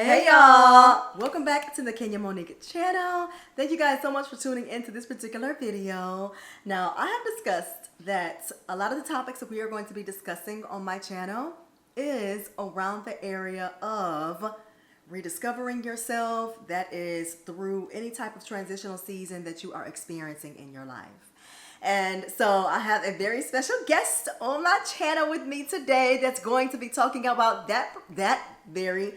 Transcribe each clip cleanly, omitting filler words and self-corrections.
Hey y'all! Welcome back to the Kenyamoniquev channel. Thank you guys so much for tuning into this particular video. Now, I have discussed that a lot of the topics that we are going to be discussing on my channel is around the area of rediscovering yourself. That is through any type of transitional season that you are experiencing in your life. And so I have a very special guest on my channel with me today that's going to be talking about that very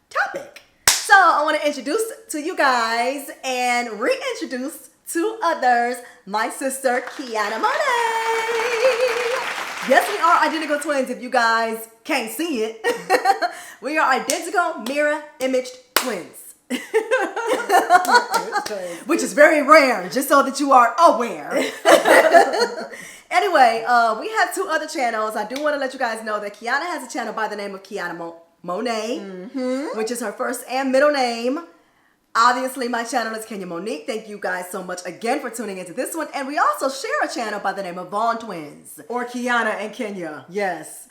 topic. So I want to introduce to you guys and reintroduce to others my sister kenyamoniquev. Yes, we are identical twins if you guys can't see it. We are identical mirror imaged twins. Which is very rare, just so that you are aware. Anyway, we have two other channels. I do want to let you guys know that Kiana has a channel by the name of kenyamoniquev, which is her first and middle name. Obviously, my channel is Kenyamonique. Thank you guys so much again for tuning into this one. And we also share a channel by the name of Vaughn Twins. Or Kiana and Kenya. Yes.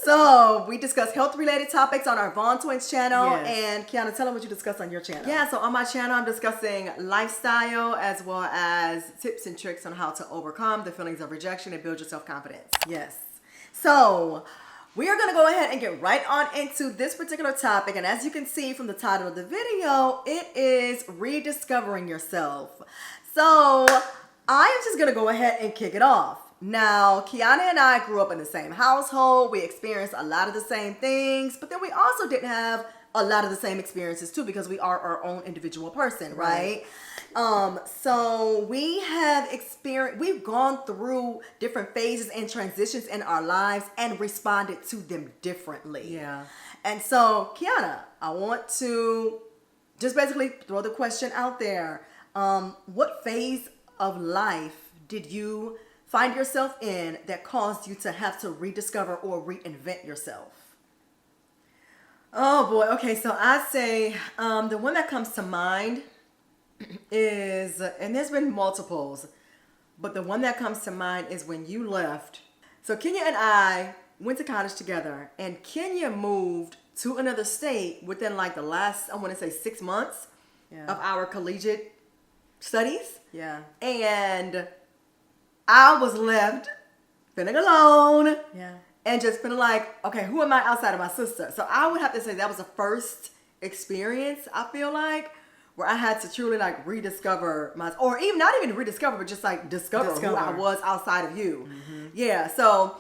So we discuss health-related topics on our Vaughn Twins channel. Yes. And Kiana, tell them what you discuss on your channel. Yeah, so on my channel, I'm discussing lifestyle as well as tips and tricks on how to overcome the feelings of rejection and build your self-confidence. Yes. So we are going to go ahead and get right on into this particular topic. And as you can see from the title of the video, it is rediscovering yourself. So I am just going to go ahead and kick it off. Now, Kiana and I grew up in the same household. We experienced a lot of the same things, but then we also didn't have a lot of the same experiences too, because we are our own individual person, right? So we've gone through different phases and transitions in our lives and responded to them differently. Yeah. And so, Kiana, I want to just basically throw the question out there. What phase of life did you find yourself in that caused you to have to rediscover or reinvent yourself? Oh boy. Okay, so I'd say the one that comes to mind is, and there's been multiples, but the one that comes to mind is when you left. So Kenya and I went to college together, and Kenya moved to another state within like the last, I want to say 6 months of our collegiate studies. Yeah. And I was left feeling alone. Yeah. And just feeling like, okay, who am I outside of my sister? So I would have to say that was the first experience, I feel like, where I had to truly like rediscover or even not even rediscover, but just like discover who I was outside of you. Mm-hmm. Yeah. So,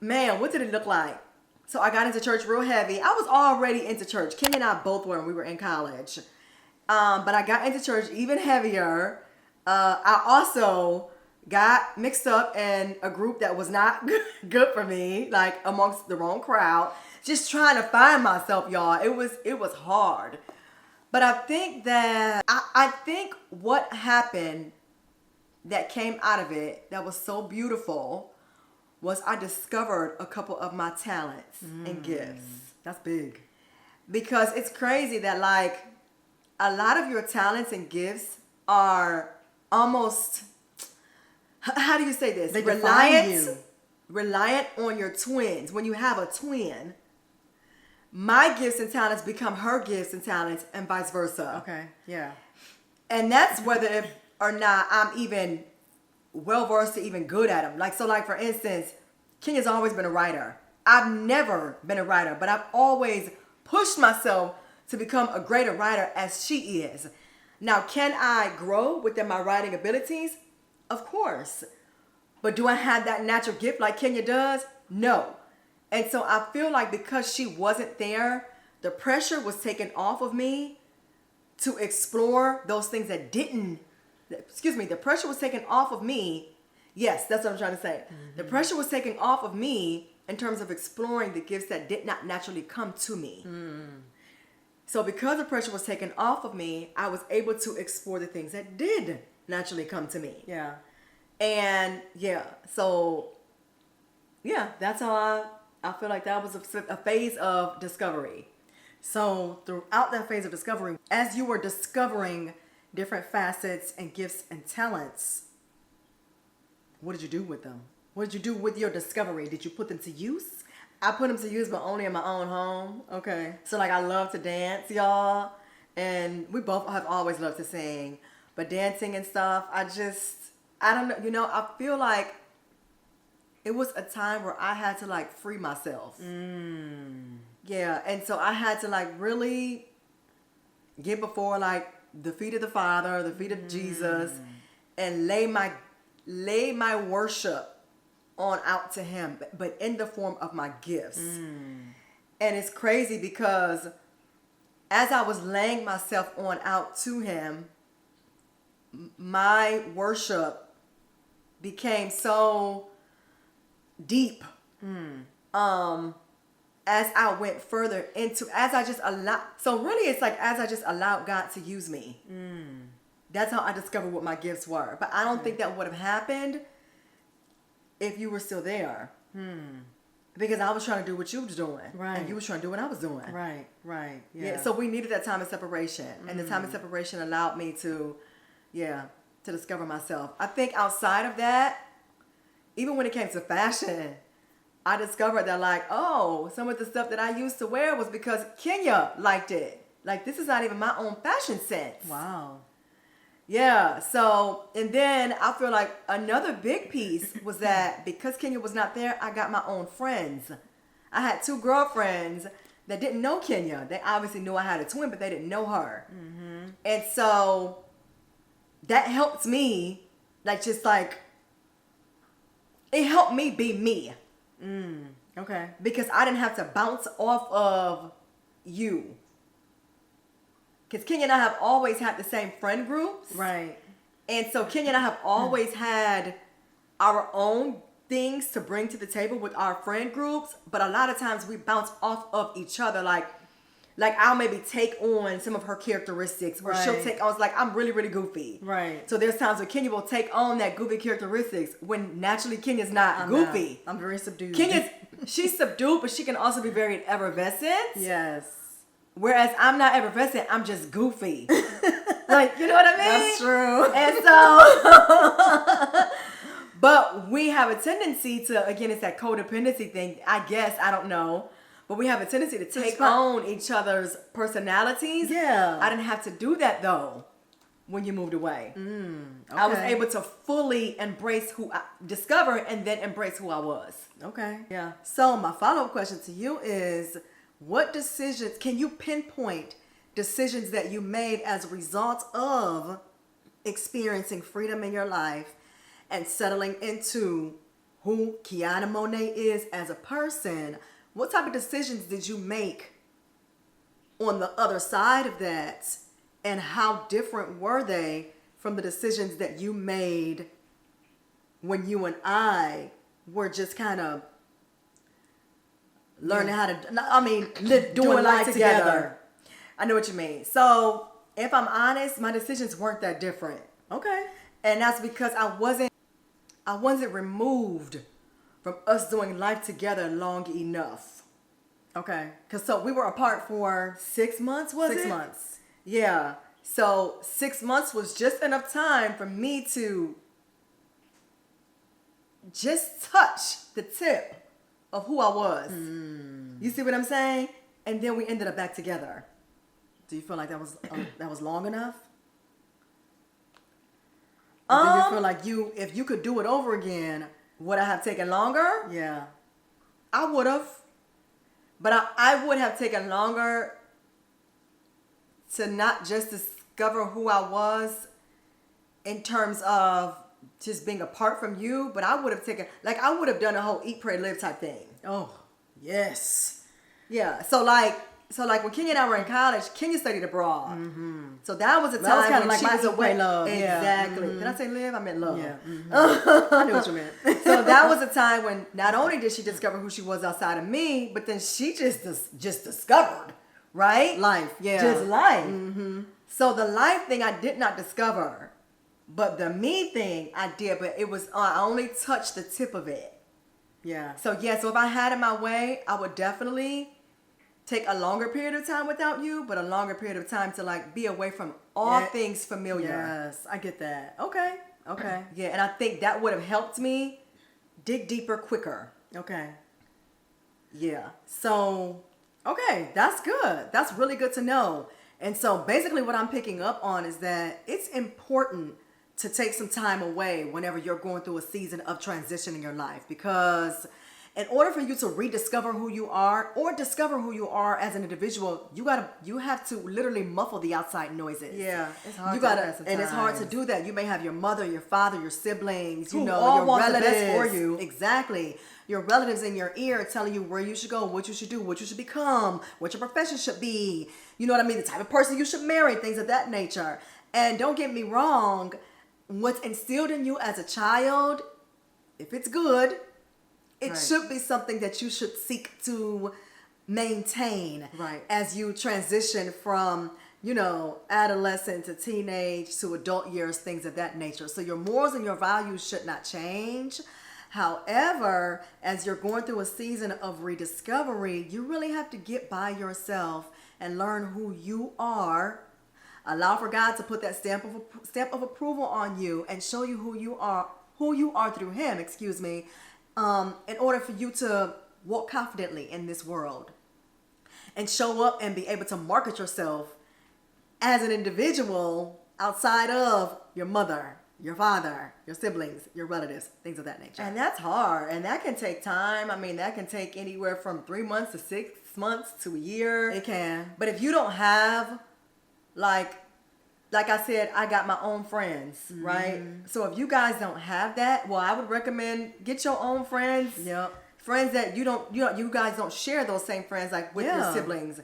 man, what did it look like? So I got into church real heavy. I was already into church. Kenya and I both were when we were in college. But I got into church even heavier. I also got mixed up in a group that was not good for me, like amongst the wrong crowd. Just trying to find myself, y'all. It was hard. But I think that, I think what happened that came out of it that was so beautiful was I discovered a couple of my talents and gifts. That's big. Because it's crazy that like a lot of your talents and gifts are almost, how do you say this? They define you. Reliant on your twins. When you have a twin, my gifts and talents become her gifts and talents and vice versa. Okay, yeah. And that's whether if or not I'm even well-versed to even good at them. Like, so like for instance, Kenya's always been a writer. I've never been a writer, but I've always pushed myself to become a greater writer as she is. Now, can I grow within my writing abilities? Of course. But do I have that natural gift like Kenya does? No. And so I feel like because she wasn't there, the pressure was taken off of me to explore those things that didn't, the pressure was taken off of me. Yes, that's what I'm trying to say. Mm-hmm. The pressure was taken off of me in terms of exploring the gifts that did not naturally come to me. So because the pressure was taken off of me, I was able to explore the things that did naturally come to me. Yeah. And so that's how I feel like that was a phase of discovery. So throughout that phase of discovery, as you were discovering different facets and gifts and talents, what did you do with them? What did you do with your discovery? Did you put them to use? I put them to use, but only in my own home. Okay. So like I love to dance, y'all, and we both have always loved to sing, but dancing and stuff, I don't know. I feel like it was a time where I had to like free myself. Yeah, and so I had to like really get before like the feet of the Father, the feet of Jesus, and lay my worship on out to Him, but in the form of my gifts. And it's crazy because as I was laying myself on out to Him, my worship became so deep. As I went further into, so really it's like as I just allowed God to use me. That's how I discovered what my gifts were. But I don't think that would have happened if you were still there. Because I was trying to do what you was doing. Right. And you was trying to do what I was doing. Right. Yeah. So we needed that time of separation. And the time of separation allowed me to discover myself. I think outside of that, even when it came to fashion, I discovered that like, oh, some of the stuff that I used to wear was because Kenya liked it. Like, this is not even my own fashion sense. Wow. Yeah. So, and then I feel like another big piece was that because Kenya was not there, I got my own friends. I had 2 girlfriends that didn't know Kenya. They obviously knew I had a twin, but they didn't know her. And so that helped me, it helped me be me. Okay. Because I didn't have to bounce off of you. Because Kenya and I have always had the same friend groups. Right. And so Kenya and I have always had our own things to bring to the table with our friend groups. But a lot of times we bounce off of each other. Like I'll maybe take on some of her characteristics. Or she'll take on, like, I'm really, really goofy. Right. So there's times where Kenya will take on that goofy characteristics when naturally Kenya's not goofy. I'm very subdued. She's subdued, but she can also be very effervescent. Yes. Whereas I'm not effervescent, I'm just goofy. Like, you know what I mean? That's true. And so, but we have a tendency to, again, it's that codependency thing, I guess, I don't know. But we have a tendency to take on each other's personalities. Yeah. I didn't have to do that, though, when you moved away. Okay. I was able to fully discover and then embrace who I was. Okay. Yeah. So my follow-up question to you is, what decisions, can you pinpoint decisions that you made as a result of experiencing freedom in your life and settling into who Kiana Monet is as a person? What type of decisions did you make on the other side of that? And how different were they from the decisions that you made when you and I were just kind of learning how to, doing life together. I know what you mean. So if I'm honest, my decisions weren't that different. Okay. And that's because I wasn't removed from us doing life together long enough. Okay. Because so we were apart for 6 months, was it? 6 months. Yeah. So 6 months was just enough time for me to just touch the tip of who I was. You see what I'm saying? And then we ended up back together. Do you feel like that was long enough? Do Do you feel like if you could do it over again, would I have taken longer? yeah. I would have. But I would have taken longer to not just discover who I was in terms of just being apart from you, but I would have done a whole eat, pray, live type thing. Oh, yes. Yeah. So like when Kenya and I were in college, Kenya studied abroad. So that was a time was kinda when like she my was eat, pray, away. love. Yeah. Exactly. Did I say live? I meant love. Yeah. I knew what you meant. So that was a time when not only did she discover who she was outside of me, but then she just discovered, right? Life. Yeah. Just life. So the life thing I did not discover, but the me thing I did, but I only touched the tip of it. Yeah. So so if I had it my way, I would definitely take a longer period of time without you, but a longer period of time to like be away from all things familiar. Yes, I get that. Okay. Okay. Yeah, and I think that would have helped me dig deeper quicker. Okay. Yeah. So, okay, that's good. That's really good to know. And so basically what I'm picking up on is that it's important to take some time away whenever you're going through a season of transition in your life, because in order for you to rediscover who you are or discover who you are as an individual, you have to literally muffle the outside noises. Yeah, it's hard You to do gotta, that and it's hard to sometimes. do that. You may have your mother, your father, your siblings, Who you know, all your want the relatives best for you. Exactly. Your relatives in your ear telling you where you should go, what you should do, what you should become, what your profession should be. You know what I mean? The type of person you should marry, things of that nature. And don't get me wrong, what's instilled in you as a child, if it's good, it Right. should be something that you should seek to maintain Right. as you transition from, you know, adolescent to teenage to adult years, things of that nature. So your morals and your values should not change. However, as you're going through a season of rediscovery, you really have to get by yourself and learn who you are. Allow for God to put that stamp of approval on you and show you who you are through Him. Excuse me. In order for you to walk confidently in this world and show up and be able to market yourself as an individual outside of your mother, your father, your siblings, your relatives, things of that nature. And that's hard. And that can take time. I mean, that can take anywhere from 3 months to 6 months to a year. It can. But if you don't have, like I said, I got my own friends, right? So if you guys don't have that, well, I would recommend get your own friends. Yep. Friends that you guys don't share those same friends like with your Yeah. siblings.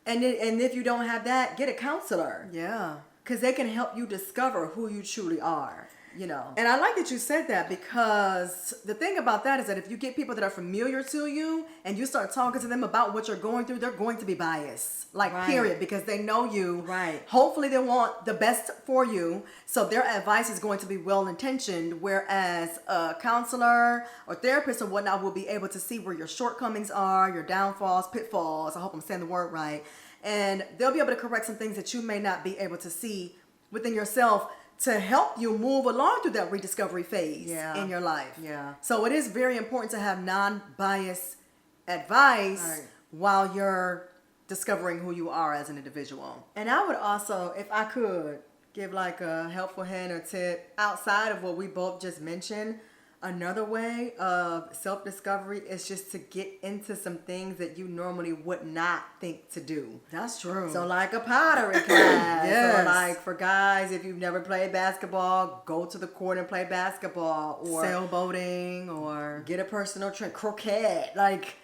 And if you don't have that, get a counselor. Yeah. Because they can help you discover who you truly are, you know. And I like that you said that, because the thing about that is that if you get people that are familiar to you and you start talking to them about what you're going through, they're going to be biased. Like, Right. period, because they know you. Right. Hopefully they want the best for you. So their advice is going to be well-intentioned, whereas a counselor or therapist or whatnot will be able to see where your shortcomings are, your downfalls, pitfalls. I hope I'm saying the word right. And they'll be able to correct some things that you may not be able to see within yourself to help you move along through that rediscovery phase Yeah. in your life. Yeah. So it is very important to have non-biased advice Right. while you're discovering who you are as an individual. And I would also, if I could, give like a helpful hint or tip outside of what we both just mentioned. Another way of self-discovery is just to get into some things that you normally would not think to do. That's true. So like a pottery class. Yes. Or like for guys, if you've never played basketball, go to the court and play basketball. Or sailboating or get a personal trainer, croquet. Like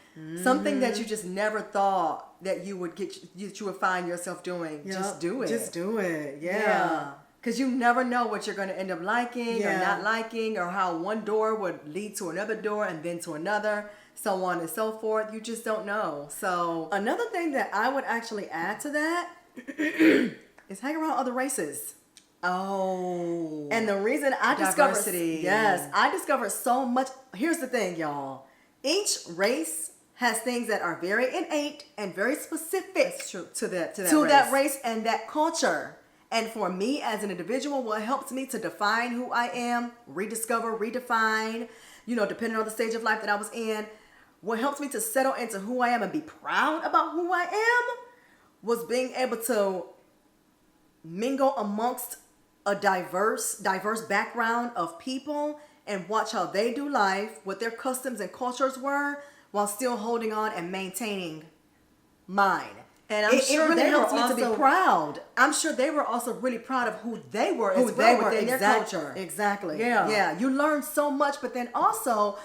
something that you just never thought that you would you would find yourself doing. Just do it. Just do it. Yeah. Yeah. Because you never know what you're going to end up liking or Yeah. not liking, or how one door would lead to another door and then to another, so on and so forth. You just don't know. So, Another thing that I would actually add to that is hang around other races. oh. And the reason I discovered, Diversity. yes, I discovered so much. Here's the thing, y'all. Each race has things that are very innate and very specific That's true. To that race and that culture. And for me as an individual, what helps me to define who I am, rediscover, redefine, you know, depending on the stage of life that I was in, what helps me to settle into who I am and be proud about who I am was being able to mingle amongst a diverse background of people and watch how they do life, what their customs and cultures were, while still holding on and maintaining mine. And I'm sure it really they helps were me to be also- proud. I'm sure they were also really proud of who they were Who as well they were within their culture. Exactly. Yeah. Yeah. You learn so much, but then also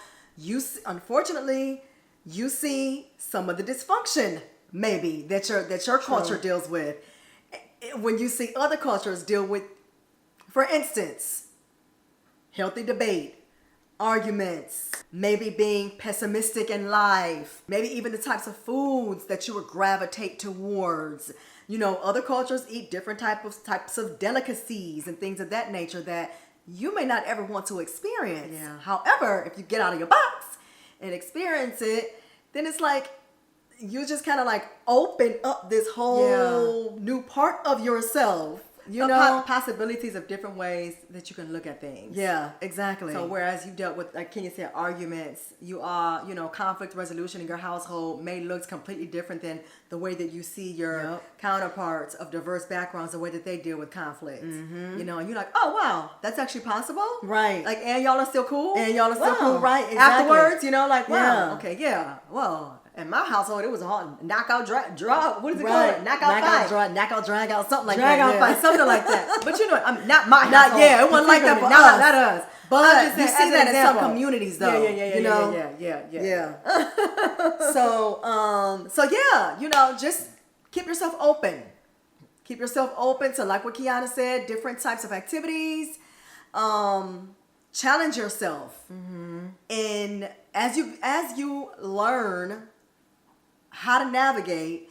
unfortunately, you see some of the dysfunction maybe that your culture deals with. When you see other cultures deal with, for instance, healthy debate, arguments, maybe being pessimistic in life, maybe even the types of foods that you would gravitate towards. You know, other cultures eat different types of delicacies and things of that nature that you may not ever want to experience. Yeah. However, if you get out of your box and experience it, then it's like you just kind of like open up this whole new part of yourself You know, possibilities of different ways that you can look at things. Yeah, exactly. So whereas you dealt with, like Kenya said, arguments, you are, conflict resolution in your household may look completely different than the way that you see your counterparts of diverse backgrounds, the way that they deal with conflict. And you're like, oh wow, that's actually possible. Right. Like, and y'all are still cool. Right. Exactly. Afterwards, like, wow, Yeah. okay, yeah, well. In my household, it was a hard knockout, draw. What is it Right. called? Knockout fight. Knockout, drag out, something like Drag that. out fight, something like that. But not my household. Yeah, it wasn't like that for not, us. Not us. But you as see an that in some example. communities, though. Yeah. So just keep yourself open. Keep yourself open to, like what Kiana said, different types of activities. Challenge yourself. And as you learn how to navigate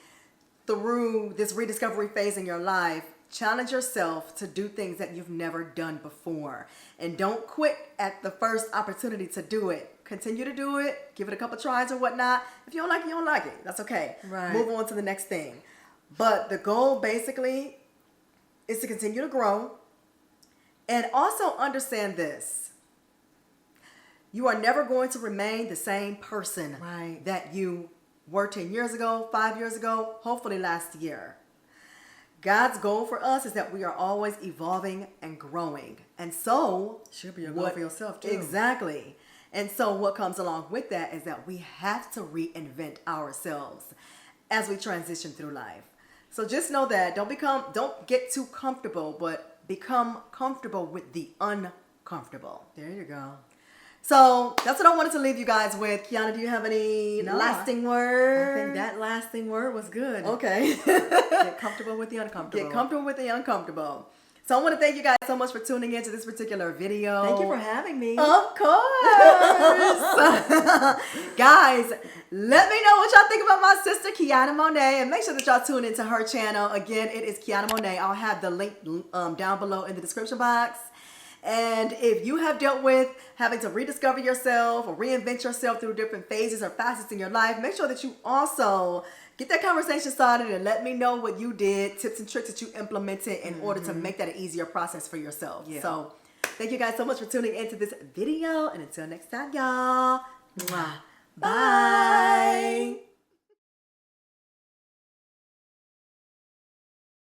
through this rediscovery phase in your life, challenge yourself to do things that you've never done before. And don't quit at the first opportunity to do it. Continue to do it. Give it a couple tries or whatnot. If you don't like it, you don't like it. That's okay. Right. Move on to the next thing. But the goal basically is to continue to grow. And also understand this. You are never going to remain the same person that you were 10 years ago, 5 years ago, hopefully last year. God's goal for us is that we are always evolving and growing. And so should be a goal for yourself too. Exactly. And so what comes along with that is that we have to reinvent ourselves as we transition through life. So just know that don't get too comfortable, but become comfortable with the uncomfortable. There you go. So that's what I wanted to leave you guys with. Kiana, do you have any lasting words? I think that lasting word was good. Okay. Get comfortable with the uncomfortable. Get comfortable with the uncomfortable. So I want to thank you guys so much for tuning into this particular video. Thank you for having me. Of course. Guys, let me know what y'all think about my sister, Kiana Monet. And make sure that y'all tune into her channel. Again, it is Kiana Monet. I'll have the link down below in the description box. And if you have dealt with having to rediscover yourself or reinvent yourself through different phases or facets in your life, make sure that you also get that conversation started and let me know what you did, tips and tricks that you implemented in order to make that an easier process for yourself. Yeah. So thank you guys so much for tuning into this video. And until next time, y'all. Bye.